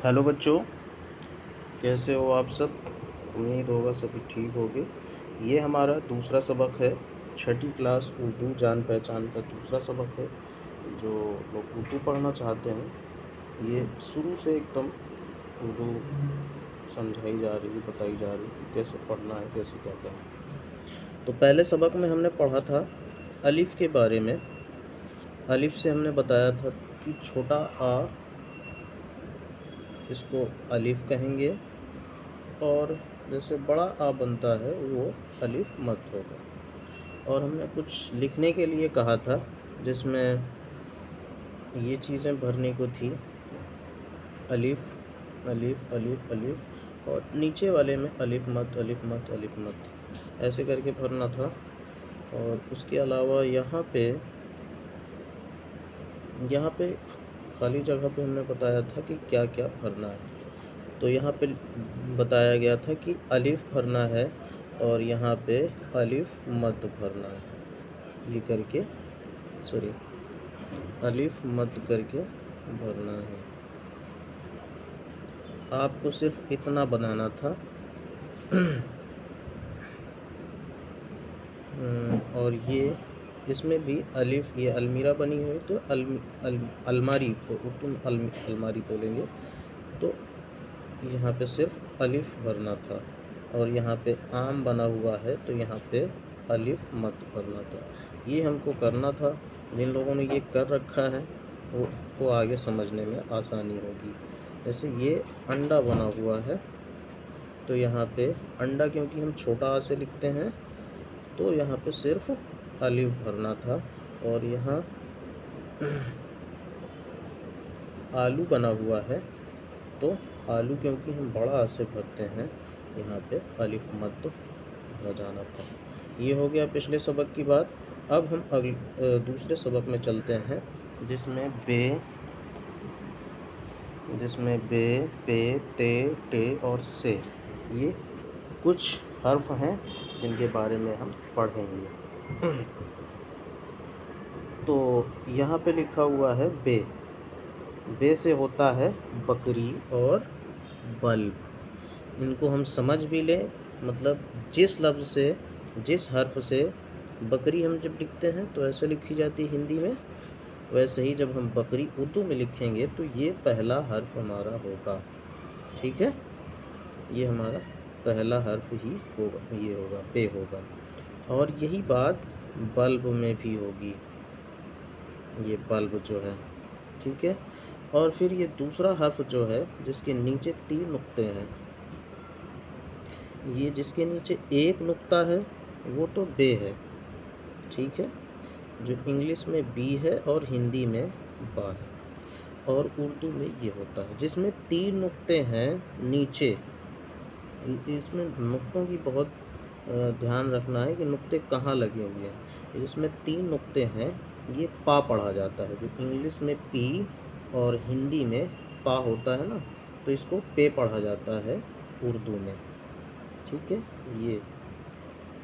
Hello बच्चों, कैसे हो आप सब। उम्मीद होगा सभी ठीक होगे। ये हमारा दूसरा सबक है, छठी क्लास उर्दू जान पहचान का दूसरा सबक है। जो लोग उर्दू पढ़ना चाहते हैं, ये शुरू से एकदम उर्दू समझाई जा रही है, बताई जा रही है कि कैसे पढ़ना है, कैसे क्या करना है। तो पहले सबक में हमने पढ़ा था अलिफ़ के बारे में। अलिफ़ से हमने बताया था कि छोटा आ, इसको अलिफ़ कहेंगे, और जैसे बड़ा आ बनता है वो अलिफ मत होगा। और हमने कुछ लिखने के लिए कहा था जिसमें ये चीज़ें भरने को थी, अलिफ अलिफ अलिफ अलिफ, और नीचे वाले में अलिफ मत अलिफ मत अलिफ मत, ऐसे करके भरना था। और उसके अलावा यहाँ पे खाली जगह पे हमने बताया था कि क्या क्या भरना है। तो यहाँ पे बताया गया था कि अलिफ भरना है और यहाँ पे अलिफ मत भरना है, ये करके अलिफ मत करके भरना है। आपको सिर्फ इतना बनाना था। और ये इसमें भी अलिफ, ये अलमीरा बनी हुई तो अलमारी को उर्दू अलमारी बोलेंगे। तो यहाँ पे सिर्फ अलिफ भरना था। और यहाँ पे आम बना हुआ है तो यहाँ पे अलिफ मत भरना था। ये हमको करना था। जिन लोगों ने ये कर रखा है वो आगे समझने में आसानी होगी। जैसे ये अंडा बना हुआ है तो यहाँ पे अंडा, क्योंकि हम छोटा आ से लिखते हैं, तो यहाँ पे सिर्फ अलिफ भरना था। और यहाँ आलू बना हुआ है तो आलू, क्योंकि हम बड़ा आ से भरते हैं, यहाँ पे अलिफ मत हो जाना था। ये हो गया पिछले सबक की बात। अब हम दूसरे सबक में चलते हैं जिसमें बे, पे, ते, टे और से, ये कुछ हर्फ हैं जिनके बारे में हम पढ़ेंगे। तो यहाँ पे लिखा हुआ है बे। बे से होता है बकरी और बल्ब। इनको हम समझ भी लें, मतलब जिस लफ्ज़ से, जिस हर्फ से बकरी हम जब लिखते हैं तो ऐसे लिखी जाती है हिंदी में, वैसे ही जब हम बकरी उर्दू में लिखेंगे तो ये पहला हर्फ हमारा होगा। ठीक है, ये हमारा पहला हर्फ ही होगा, ये होगा, बे होगा। और यही बात बल्ब में भी होगी, ये बल्ब जो है। ठीक है, और फिर ये दूसरा हर्फ जो है जिसके नीचे 3 नुक्ते हैं, ये जिसके नीचे एक नुक्ता है वो तो बे है। ठीक है, जो इंग्लिश में बी है और हिंदी में बा है, और उर्दू में ये होता है। जिसमें 3 नुक्ते हैं नीचे, इसमें नुक्तों की बहुत ध्यान रखना है कि नुक्ते कहाँ लगे हुए हैं। जिसमें 3 नुक्ते हैं ये पा पढ़ा जाता है। जो इंग्लिश में पी और हिंदी में पा होता है ना, तो इसको पे पढ़ा जाता है उर्दू में। ठीक है, ये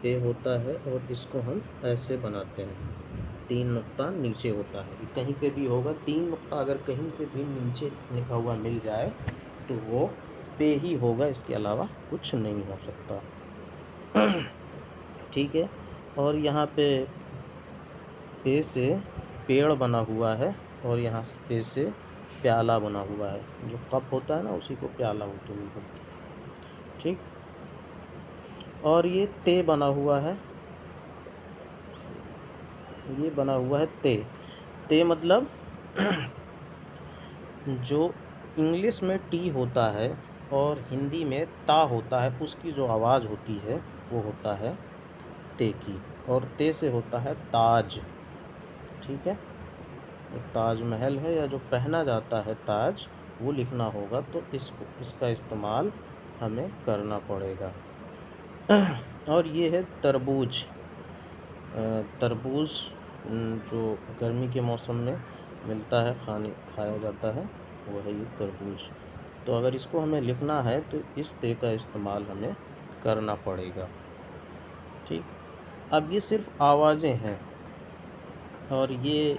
पे होता है और इसको हम ऐसे बनाते हैं, 3 नुक्ता नीचे होता है। कहीं पे भी होगा 3 नुक्ता, अगर कहीं पे भी नीचे लिखा हुआ मिल जाए तो वो पे ही होगा, इसके अलावा कुछ नहीं हो सकता। ठीक है, और यहाँ पे से पेड़ बना हुआ है और यहाँ पे से प्याला बना हुआ है। जो कप होता है ना, उसी को प्याला उर्दू में बोलते हैं। ठीक, और ये ते बना हुआ है, ये बना हुआ है ते मतलब जो इंग्लिश में टी होता है और हिंदी में ता होता है, उसकी जो आवाज़ होती है वो होता है ते की, और ते से होता है ताज। ठीक है, ताज महल है या जो पहना जाता है ताज, वो लिखना होगा तो इसका इस्तेमाल हमें करना पड़ेगा। और ये है तरबूज। तरबूज जो गर्मी के मौसम में मिलता है, खाया जाता है, वो है ये तरबूज। तो अगर इसको हमें लिखना है तो इस ते का इस्तेमाल हमें करना पड़ेगा। ठीक, अब ये सिर्फ आवाज़ें हैं। और ये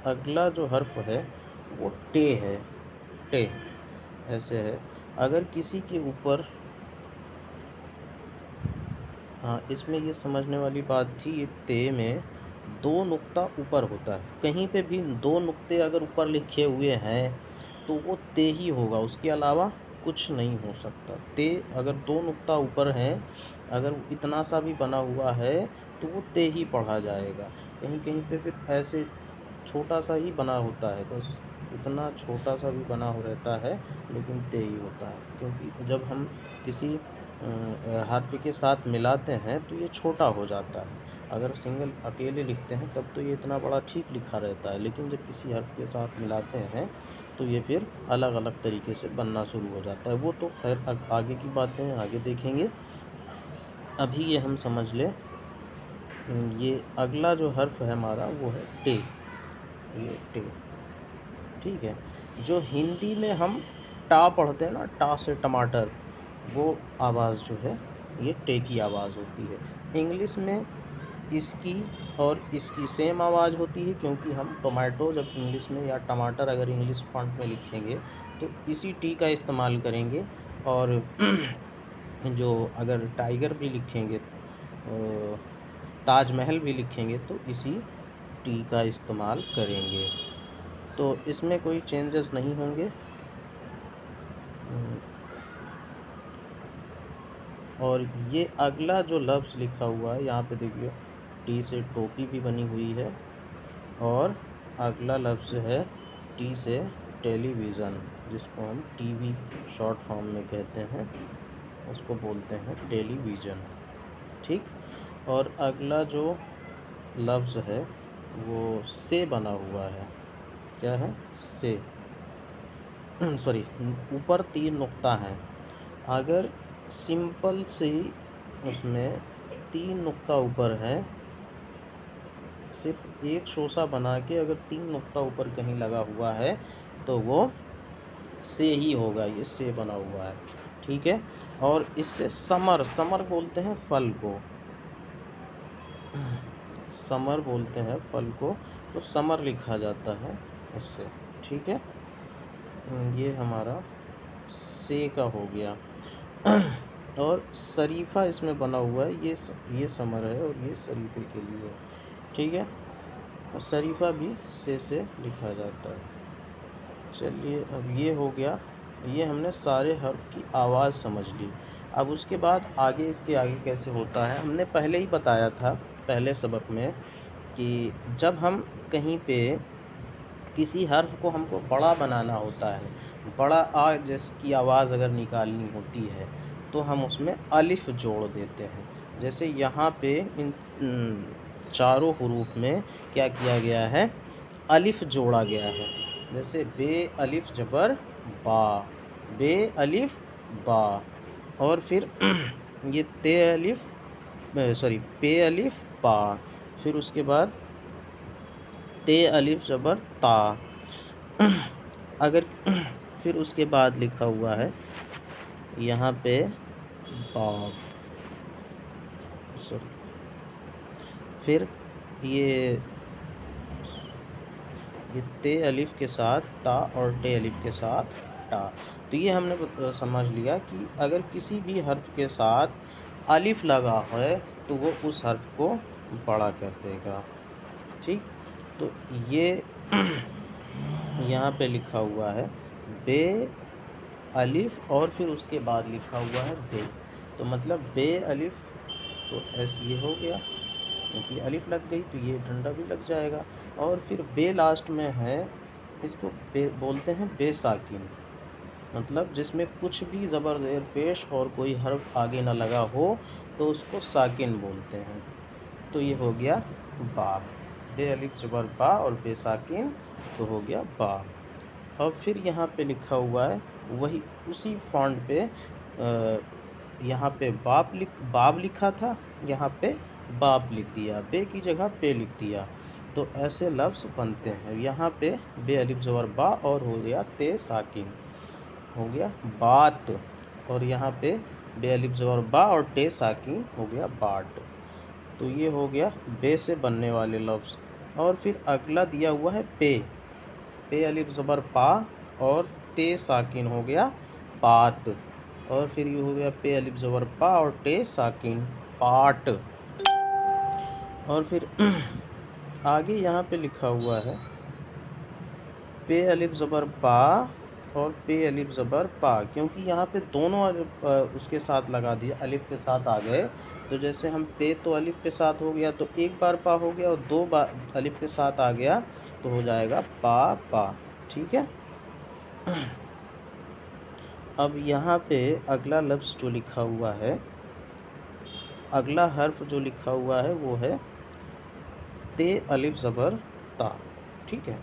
अगला जो हर्फ है वो टे है, टे। ऐसे है, अगर किसी के ऊपर, हाँ इसमें ये समझने वाली बात थी, ये ते में 2 नुक्ता ऊपर होता है, कहीं पे भी 2 नुक्ते अगर ऊपर लिखे हुए हैं तो वो ते ही होगा, उसके अलावा कुछ नहीं हो सकता। ते अगर 2 नुक्ता ऊपर हैं, अगर इतना सा भी बना हुआ है तो वो ते ही पढ़ा जाएगा। कहीं कहीं पे फिर ऐसे छोटा सा ही बना होता है, बस इतना छोटा सा भी बना हो रहता है लेकिन ते ही होता है, क्योंकि जब हम किसी हर्फ के साथ मिलाते हैं तो ये छोटा हो जाता है। अगर सिंगल अकेले लिखते हैं तब तो ये इतना बड़ा ठीक लिखा रहता है, लेकिन जब किसी हर्फ के साथ मिलाते हैं तो ये फिर अलग अलग तरीके से बनना शुरू हो जाता है। वो तो खैर आगे की बातें हैं, आगे देखेंगे। अभी ये हम समझ लें, ये अगला जो हर्फ है हमारा वो है टे, ये टे, ठीक है। जो हिंदी में हम टा पढ़ते हैं ना, टा से टमाटर, वो आवाज़ जो है ये टे की आवाज़ होती है। इंग्लिश में इसकी और इसकी सेम आवाज़ होती है, क्योंकि हम टोमेटो जब इंग्लिश में या टमाटर अगर इंग्लिश फॉन्ट में लिखेंगे तो इसी टी का इस्तेमाल करेंगे, और जो अगर टाइगर भी लिखेंगे, ताजमहल भी लिखेंगे तो इसी टी का इस्तेमाल करेंगे। तो इसमें कोई चेंजेस नहीं होंगे। और ये अगला जो लफ्ज़ लिखा हुआ है यहाँ पे देखिए, टी से टोपी भी बनी हुई है, और अगला लफ्ज़ है टी से टेलीविज़न, जिसको हम टीवी शॉर्ट फॉर्म में कहते हैं, उसको बोलते हैं टेलीविज़न, ठीक। और अगला जो लफ्ज़ है वो से बना हुआ है, क्या है, से, सॉरी, ऊपर 3 नुक्ता हैं, अगर सिंपल से ही उसमें 3 नुक्ता ऊपर है, सिर्फ एक शोसा बना के अगर 3 नुक्ता ऊपर कहीं लगा हुआ है तो वो से ही होगा, ये से बना हुआ है, ठीक है। और इससे समर, समर बोलते हैं फल को, समर बोलते हैं फल को, तो समर लिखा जाता है इससे, ठीक है। ये हमारा से का हो गया। और शरीफा इसमें बना हुआ है, ये समर है और ये शरीफे के लिए, ठीक है। और शरीफा भी से लिखा जाता है। चलिए अब ये हो गया, ये हमने सारे हर्फ की आवाज़ समझ ली। अब उसके बाद आगे, इसके आगे कैसे होता है, हमने पहले ही बताया था पहले सबक में कि जब हम कहीं पे किसी हर्फ को हमको बड़ा बनाना होता है, बड़ा आ जिसकी आवाज़ अगर निकालनी होती है तो हम उसमें अलिफ जोड़ देते हैं। जैसे यहाँ पे इन चारों हुरूफ में क्या किया गया है, अलिफ जोड़ा गया है। जैसे बे अलिफ जबर बा, बे अलिफ बा, और फिर ये ते अलिफ, सॉरी पे अलिफ पा, फिर उसके बाद ते अलिफ जबर ता, अगर फिर उसके बाद लिखा हुआ है यहाँ पे बाब, सॉरी, फिर ये ते अलिफ के साथ ता और टे अलिफ के साथ टा। तो ये हमने समझ लिया कि अगर किसी भी हर्फ के साथ अलिफ लगा है तो वो उस हर्फ को बड़ा कर देगा, ठीक। तो ये यहाँ पे लिखा हुआ है बे अलिफ, और फिर उसके बाद लिखा हुआ है बे, तो मतलब बे अलिफ, तो ऐसे ये हो गया, क्योंकि अलिफ लग गई तो ये डंडा भी लग जाएगा। और फिर बे लास्ट में है, इसको बोलते हैं बेसाकिन, मतलब जिसमें कुछ भी ज़बर ज़ेर पेश और कोई हर्फ आगे ना लगा हो तो उसको साकिन बोलते हैं। तो ये हो गया बा, बे अलिफ ज़बर बा और बेसाकिन, तो हो गया बा। और फिर यहाँ पे लिखा हुआ है वही उसी फॉन्ट पे, यहाँ पे बाब लिखा था, यहाँ पे बाप लिख दिया, बे की जगह पे लिख दिया। तो ऐसे लफ्ज़ बनते हैं। यहाँ पे बे अलिफ ज़बर बा और हो गया ते साकिन, हो गया बात, और यहाँ पे बे अलिफ ज़बर बा और टे साकिन हो गया बाट। तो ये हो गया बे से बनने वाले लफ्ज़। और फिर अगला दिया हुआ है पे, पे अलिफ ज़बर पा और تے ساکن ہو گیا پات، اور پھر یہ ہو گیا پے الف زبر پا اور ٹے ساکن پاٹ، اور پھر آگے یہاں پہ لکھا ہوا ہے پے الف زبر پا اور پے الف زبر پا، کیونکہ یہاں پہ دونوں اس کے ساتھ لگا دیا، الف کے ساتھ آ گئے، تو جیسے ہم پے تو الف کے ساتھ ہو گیا تو ایک بار پا ہو گیا، اور دو بار الف کے ساتھ آ گیا تو ہو جائے گا پا پا، ٹھیک ہے۔ اب یہاں پہ اگلا لفظ جو لکھا ہوا ہے، اگلا حرف جو لکھا ہوا ہے وہ ہے تے الف زبر تا، ٹھیک ہے۔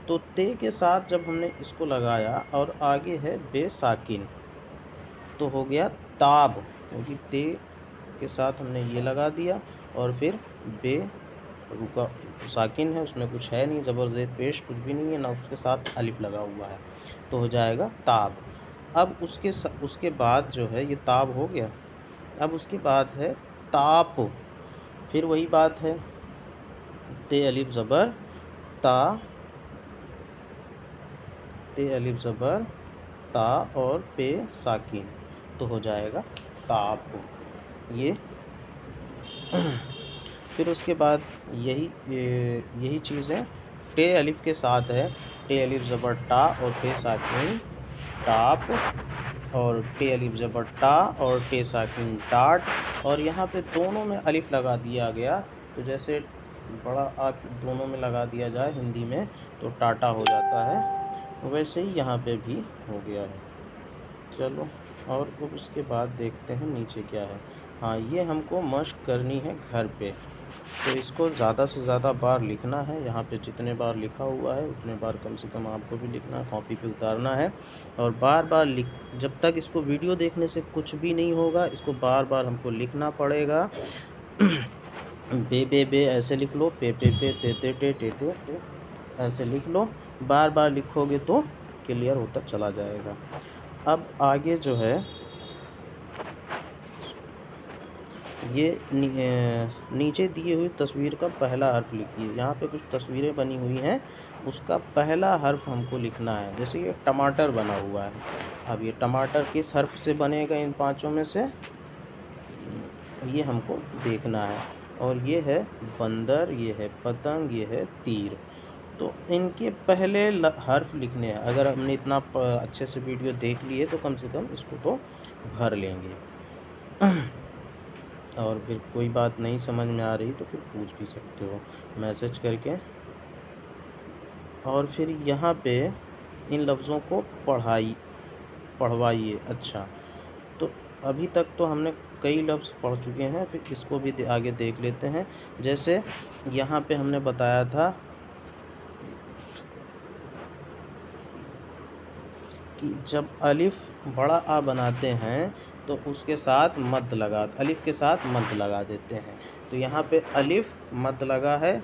تو تے کے ساتھ جب ہم نے اس کو لگایا اور آگے ہے بے ساکن تو ہو گیا تاب، کیونکہ تے کے ساتھ ہم نے یہ لگا دیا اور پھر بے رکا ساکن ہے، اس میں کچھ ہے نہیں، زبر زیر پیش کچھ بھی نہیں ہے، نہ اس کے ساتھ الف لگا ہوا ہے، تو ہو جائے گا تاب۔ اب اس کے بعد جو ہے یہ تاب ہو گیا، اب اس کے بعد ہے تاپ، پھر وہی بات ہے تے الف زبر تا، تے الف زبر تا اور پے ساکن تو ہو جائے گا تاپ، یہ پھر اس کے بعد یہی چیز ہے ٹے الف کے ساتھ ہے ٹے الف زبر ٹا اور پے ساکن ٹاپ، اور ٹے الف زبر ٹا اور ٹے ساکن ٹاٹ، اور یہاں پہ دونوں میں الف لگا دیا گیا، تو جیسے بڑا آ دونوں میں لگا دیا جائے ہندی میں تو ٹاٹا ہو جاتا ہے، ویسے ہی یہاں پہ بھی ہو گیا ہے۔ چلو اور اب اس کے بعد دیکھتے ہیں نیچے کیا ہے۔ ہاں یہ ہم کو مشق کرنی ہے گھر پہ، تو اس کو زیادہ سے زیادہ بار لکھنا ہے، یہاں پہ جتنے بار لکھا ہوا ہے اتنے بار کم سے کم آپ کو بھی لکھنا ہے، کاپی پہ اتارنا ہے، اور بار بار جب تک اس کو ویڈیو دیکھنے سے کچھ بھی نہیں ہوگا، اس کو بار بار ہم کو لکھنا پڑے گا۔ بے بے ایسے لکھ لو، پے پے پے تے تے ٹے ٹے ٹے ٹے ایسے لکھ لو، بار بار لکھو گے تو کلیئر ہوتا چلا جائے گا۔ اب آگے جو ہے یہ نیچے دیے ہوئی تصویر کا پہلا حرف لکھیے، یہاں پہ کچھ تصویریں بنی ہوئی ہیں، اس کا پہلا حرف ہم کو لکھنا ہے، جیسے یہ ٹماٹر بنا ہوا ہے، اب یہ ٹماٹر کس حرف سے بنے گا ان پانچوں میں سے، یہ ہم کو دیکھنا ہے، اور یہ ہے بندر، یہ ہے پتنگ، یہ ہے تیر، تو ان کے پہلے حرف لکھنے ہیں، اگر ہم نے اتنا اچھے سے ویڈیو دیکھ لیے تو کم سے کم اس کو تو بھر لیں گے، اور پھر کوئی بات نہیں سمجھ میں آ رہی تو پھر پوچھ بھی سکتے ہو میسج کر کے، اور پھر یہاں پہ ان لفظوں کو پڑھوائیے۔ اچھا تو ابھی تک تو ہم نے کئی لفظ پڑھ چکے ہیں، پھر اس کو بھی آگے دیکھ لیتے ہیں، جیسے یہاں پہ ہم نے بتایا تھا کہ جب الف بڑا آ بناتے ہیں تو اس کے ساتھ مد الف کے ساتھ مد لگا دیتے ہیں، تو یہاں پہ الف مد لگا ہے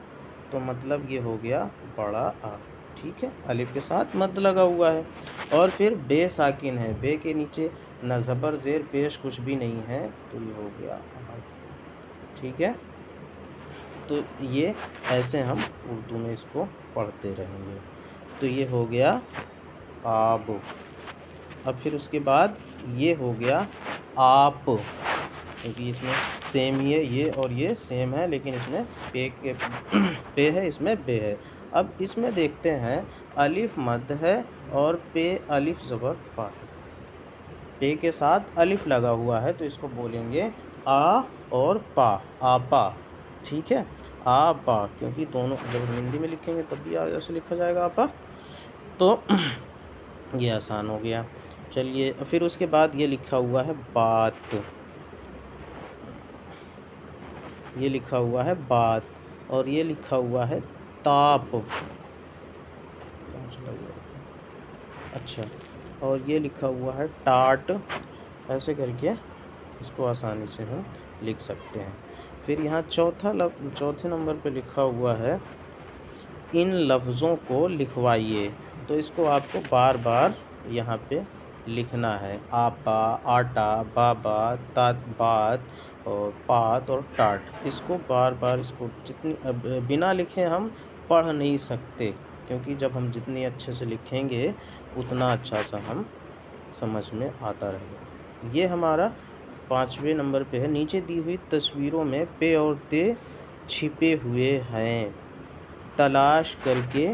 تو مطلب یہ ہو گیا بڑا آ، ٹھیک ہے، الف کے ساتھ مد لگا ہوا ہے، اور پھر بے ساکن ہے، بے کے نیچے نہ زبر زیر پیش کچھ بھی نہیں ہے، تو یہ ہو گیا آ، ٹھیک ہے، تو یہ ایسے ہم اردو میں اس کو پڑھتے رہیں گے، تو یہ ہو گیا آب۔ اب پھر اس کے بعد یہ ہو گیا آپ، کیونکہ اس میں سیم ہی ہے، یہ اور یہ سیم ہے، لیکن اس میں پے ہے، اس میں بے ہے۔ اب اس میں دیکھتے ہیں الف مد ہے اور پے الف زبر پا ہے، پے کے ساتھ الف لگا ہوا ہے تو اس کو بولیں گے آ اور پا، آپا، ٹھیک ہے، آپا، کیونکہ دونوں جب ہم ہندی میں لکھیں گے تب بھی ایسے لکھا جائے گا آپا، تو یہ آسان ہو گیا۔ چلیے پھر اس کے بعد یہ لکھا ہوا ہے بات، یہ لکھا ہوا ہے بات، اور یہ لکھا ہوا ہے تاپ، اچھا، اور یہ لکھا ہوا ہے ٹاٹ، ایسے کر کے اس کو آسانی سے ہم لکھ سکتے ہیں۔ پھر یہاں چوتھے نمبر پہ لکھا ہوا ہے ان لفظوں کو لکھوائیے، تو اس کو آپ کو بار بار یہاں پہ لکھنا ہے، آپا، آٹا، بابا، بات اور پات اور ٹاٹ، اس کو بار بار اس کو بنا لکھے ہم پڑھ نہیں سکتے، کیونکہ جب ہم جتنی اچھے سے لکھیں گے उतना अच्छा सा हम समझ में आता रहेगा। ये हमारा 5वें नंबर पे है। नीचे दी हुई तस्वीरों में पे और ते छिपे हुए हैं, तलाश करके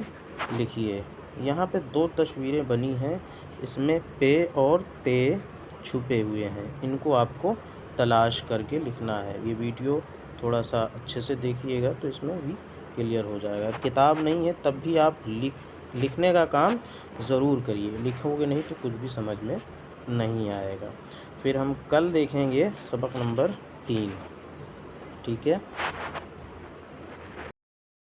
लिखिए। यहाँ पे 2 तस्वीरें बनी हैं, इसमें पे और ते छुपे हुए हैं, इनको आपको तलाश करके लिखना है। ये वीडियो थोड़ा सा अच्छे से देखिएगा तो इसमें भी क्लियर हो जाएगा। किताब नहीं है तब भी आप लिखने का काम ज़रूर करिए, लिखोगे नहीं तो कुछ भी समझ में नहीं आएगा। फिर हम कल देखेंगे सबक नंबर 3, ठीक है।